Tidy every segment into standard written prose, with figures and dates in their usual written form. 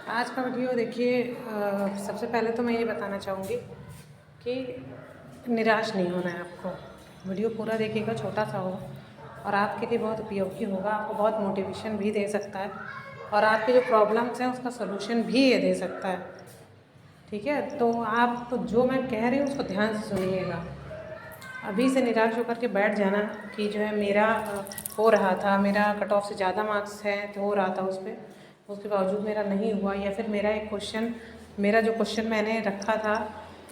आज का वीडियो देखिए। सबसे पहले तो मैं ये बताना चाहूँगी कि निराश नहीं होना है आपको। वीडियो पूरा देखिएगा, छोटा सा होगा और आपके लिए बहुत उपयोगी होगा। आपको बहुत मोटिवेशन भी दे सकता है और आपके जो प्रॉब्लम्स हैं उसका सलूशन भी ये दे सकता है। ठीक है, तो आप जो मैं कह रही हूँ उसको ध्यान से सुनिएगा। अभी से निराश होकर के बैठ जाना कि जो है मेरा हो रहा था, मेरा कट ऑफ से ज़्यादा मार्क्स हैं तो हो रहा था उस पर, उसके बावजूद मेरा नहीं हुआ, या फिर मेरा जो क्वेश्चन मैंने रखा था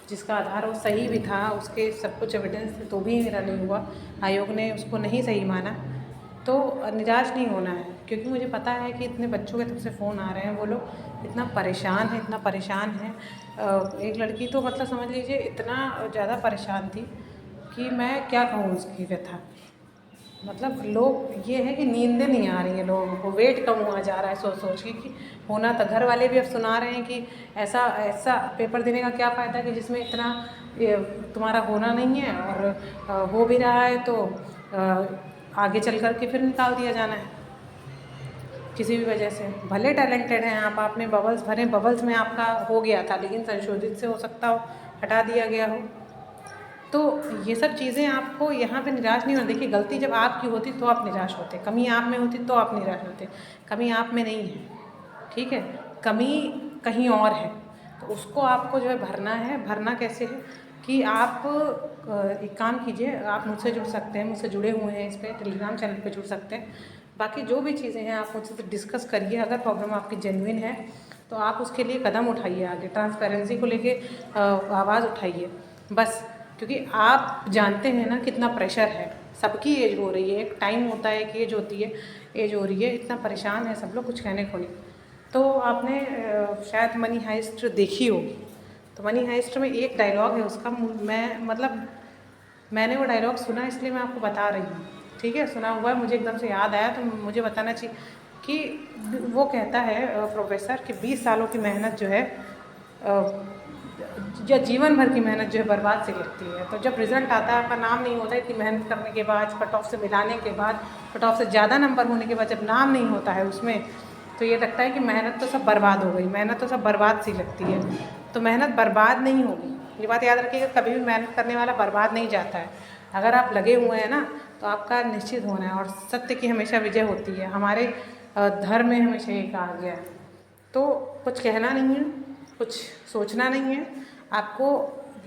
जिसका आधार वो सही भी था, उसके सब कुछ एविडेंस थे तो भी मेरा नहीं हुआ, आयोग ने उसको नहीं सही माना, तो निराश नहीं होना है। क्योंकि मुझे पता है कि इतने बच्चों के तरफ से फ़ोन आ रहे हैं, वो लोग इतना परेशान हैं। एक लड़की तो मतलब समझ लीजिए इतना ज़्यादा परेशान थी कि मैं क्या कहूँ उसकी व्यथा। मतलब लोग ये है कि नींदें नहीं आ रही हैं लोगों को, वेट कम हुआ जा रहा है सोच सोच के कि होना था। घर वाले भी अब सुना रहे हैं कि ऐसा ऐसा पेपर देने का क्या फ़ायदा कि जिसमें इतना तुम्हारा होना नहीं है, और हो भी रहा है तो आगे चल कर के फिर निकाल दिया जाना है किसी भी वजह से। भले टैलेंटेड हैं आप, आपने बबल्स भरे, बबल्स में आपका हो गया था लेकिन संशोधित से हो सकता हो हटा दिया गया हो। तो ये सब चीज़ें आपको यहाँ पे निराश नहीं होना। देखिए, गलती जब आपकी होती तो आप निराश होते, कमी आप में होती तो आप निराश होते। कमी आप में नहीं है, ठीक है, कमी कहीं और है। तो उसको आपको जो है भरना है। भरना कैसे है कि आप एक काम कीजिए, आप मुझसे जुड़ सकते हैं, मुझसे जुड़े हुए हैं इस पर, टेलीग्राम चैनल पे जुड़ सकते हैं। बाकी जो भी चीज़ें हैं आप मुझसे डिस्कस करिए। अगर प्रॉब्लम आपकी जेन्युइन है तो आप उसके लिए कदम उठाइए, आगे ट्रांसपेरेंसी को लेके आवाज़ उठाइए बस। क्योंकि आप जानते हैं ना कितना प्रेशर है, सबकी एज हो रही है, एक टाइम होता है, एक एज होती है, एज हो रही है, इतना परेशान है सब लोग, कुछ कहने को नहीं। तो आपने शायद मनी हाइस्ट देखी होगी, तो मनी हाइस्ट में एक डायलॉग है उसका, मैंने वो डायलॉग सुना इसलिए मैं आपको बता रही हूँ। ठीक है, सुना हुआ है, मुझे एकदम से याद आया तो मुझे बताना चाहिए कि वो कहता है प्रोफेसर कि 20 सालों की मेहनत जो है या जीवन भर की मेहनत जो है बर्बाद से लगती है। तो जब रिज़ल्ट आता है, आपका नाम नहीं होता, इतनी मेहनत करने के बाद, कट ऑफ से मिलाने के बाद, कट ऑफ से ज़्यादा नंबर होने के बाद जब नाम नहीं होता है उसमें, तो ये लगता है कि मेहनत तो सब बर्बाद हो गई, मेहनत तो सब बर्बाद सी लगती है। तो मेहनत बर्बाद नहीं होगी, ये बात याद रखिएगा। कभी भी मेहनत करने वाला बर्बाद नहीं जाता है। अगर आप लगे हुए हैं ना तो आपका निश्चित होना है, और सत्य की हमेशा विजय होती है। हमारे धर्म में हमेशा ये कहा गया है। तो कुछ कहना नहीं है, कुछ सोचना नहीं है, आपको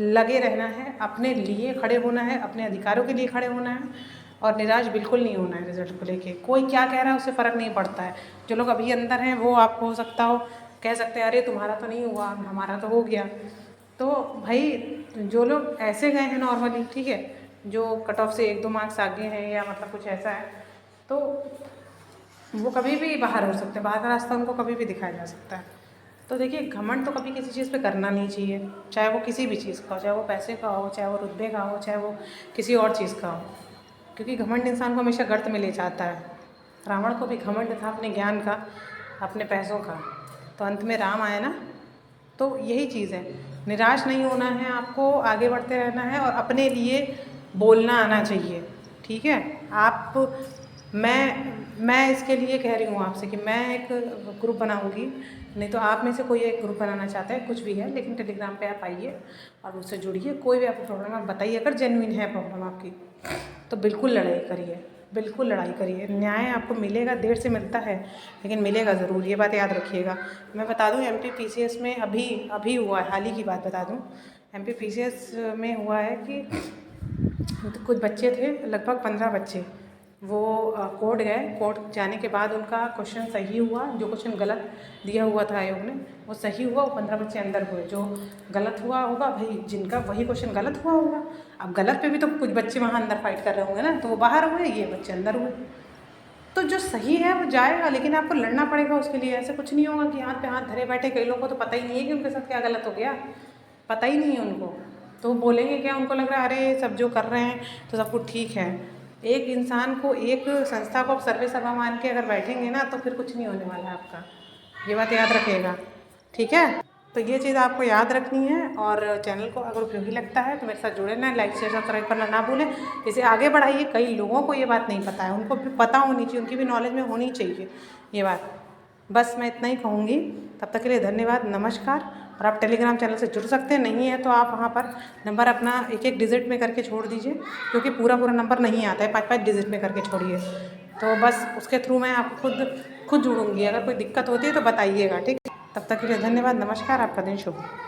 लगे रहना है, अपने लिए खड़े होना है, अपने अधिकारों के लिए खड़े होना है, और निराश बिल्कुल नहीं होना है रिजल्ट को लेके। कोई क्या कह रहा है उससे फ़र्क नहीं पड़ता है। जो लोग अभी अंदर हैं वो आपको हो सकता हो कह सकते हैं अरे तुम्हारा तो नहीं हुआ, हमारा तो हो गया। तो भाई जो लोग ऐसे गए हैं नॉर्मली, ठीक है, जो कट ऑफ से 1-2 मार्क्स आगे हैं या मतलब कुछ ऐसा है, तो वो कभी भी बाहर हो सकते हैं, बाहर का रास्ता उनको कभी भी दिखाया जा सकता है। तो देखिए, घमंड तो कभी किसी चीज़ पे करना नहीं चाहिए, चाहे वो किसी भी चीज़ का हो, चाहे वो पैसे का हो, चाहे वो रुतबे का हो, चाहे वो किसी और चीज़ का हो। क्योंकि घमंड इंसान को हमेशा गर्त में ले जाता है। रावण को भी घमंड था अपने ज्ञान का, अपने पैसों का, तो अंत में राम आए ना। तो यही चीज़ है, निराश नहीं होना है आपको, आगे बढ़ते रहना है और अपने लिए बोलना आना चाहिए। ठीक है, मैं इसके लिए कह रही हूँ आपसे कि मैं एक ग्रुप बनाऊँगी, नहीं तो आप में से कोई एक ग्रुप बनाना चाहता है, कुछ भी है, लेकिन टेलीग्राम पे आप आइए और मुझसे जुड़िए। कोई भी आपको प्रॉब्लम है बताइए, अगर जेन्युइन है प्रॉब्लम आपकी तो बिल्कुल लड़ाई करिए, बिल्कुल लड़ाई करिए। न्याय आपको मिलेगा, देर से मिलता है लेकिन मिलेगा ज़रूर, ये बात याद रखिएगा। मैं बता दूँ MPPCS में अभी हुआ है, हाल ही की बात बता दूँ। MPPCS में हुआ है कि कुछ बच्चे थे, लगभग 15 बच्चे, वो कोर्ट गए। कोर्ट जाने के बाद उनका क्वेश्चन सही हुआ, जो क्वेश्चन गलत दिया हुआ था आयोग ने वो सही हुआ, वो 15 बच्चे अंदर हुए। जो गलत हुआ होगा भाई, जिनका वही क्वेश्चन गलत हुआ होगा, अब गलत पे भी तो कुछ बच्चे वहाँ अंदर फाइट कर रहे होंगे ना, तो वो बाहर हुए, ये बच्चे अंदर हुए। तो जो सही है वो जाएगा, लेकिन आपको लड़ना पड़ेगा उसके लिए। ऐसे कुछ नहीं होगा कि हाथ पे हाथ धरे बैठे। कई लोगों को तो पता ही नहीं है कि उनके साथ क्या गलत हो गया, पता ही नहीं है उनको, तो बोलेंगे क्या, उनको लग रहा है अरे सब जो कर रहे हैं तो सब कुछ ठीक है। एक इंसान को, एक संस्था को आप सर्वे सर्वा मान के अगर बैठेंगे ना तो फिर कुछ नहीं होने वाला है आपका, ये बात याद रखिएगा। ठीक है, तो ये चीज़ आपको याद रखनी है। और चैनल को अगर उपयोगी लगता है तो मेरे साथ जुड़े ना, लाइक शेयर सब्सक्राइब करना ना भूलें, इसे आगे बढ़ाइए। कई लोगों को ये बात नहीं पता है, उनको भी पता होनी चाहिए, उनकी भी नॉलेज में होनी चाहिए ये बात। बस मैं इतना ही कहूँगी। तब तक के लिए धन्यवाद, नमस्कार। और आप टेलीग्राम चैनल से जुड़ सकते हैं, नहीं है तो आप वहाँ पर नंबर अपना एक एक डिजिट में करके छोड़ दीजिए, क्योंकि पूरा पूरा नंबर नहीं आता है, 5-5 डिजिट में करके छोड़िए। तो बस उसके थ्रू मैं आपको खुद जुड़ूँगी। अगर कोई दिक्कत होती है तो बताइएगा, ठीक है। तब तक के लिए धन्यवाद, नमस्कार। आपका दिन शुभ हो।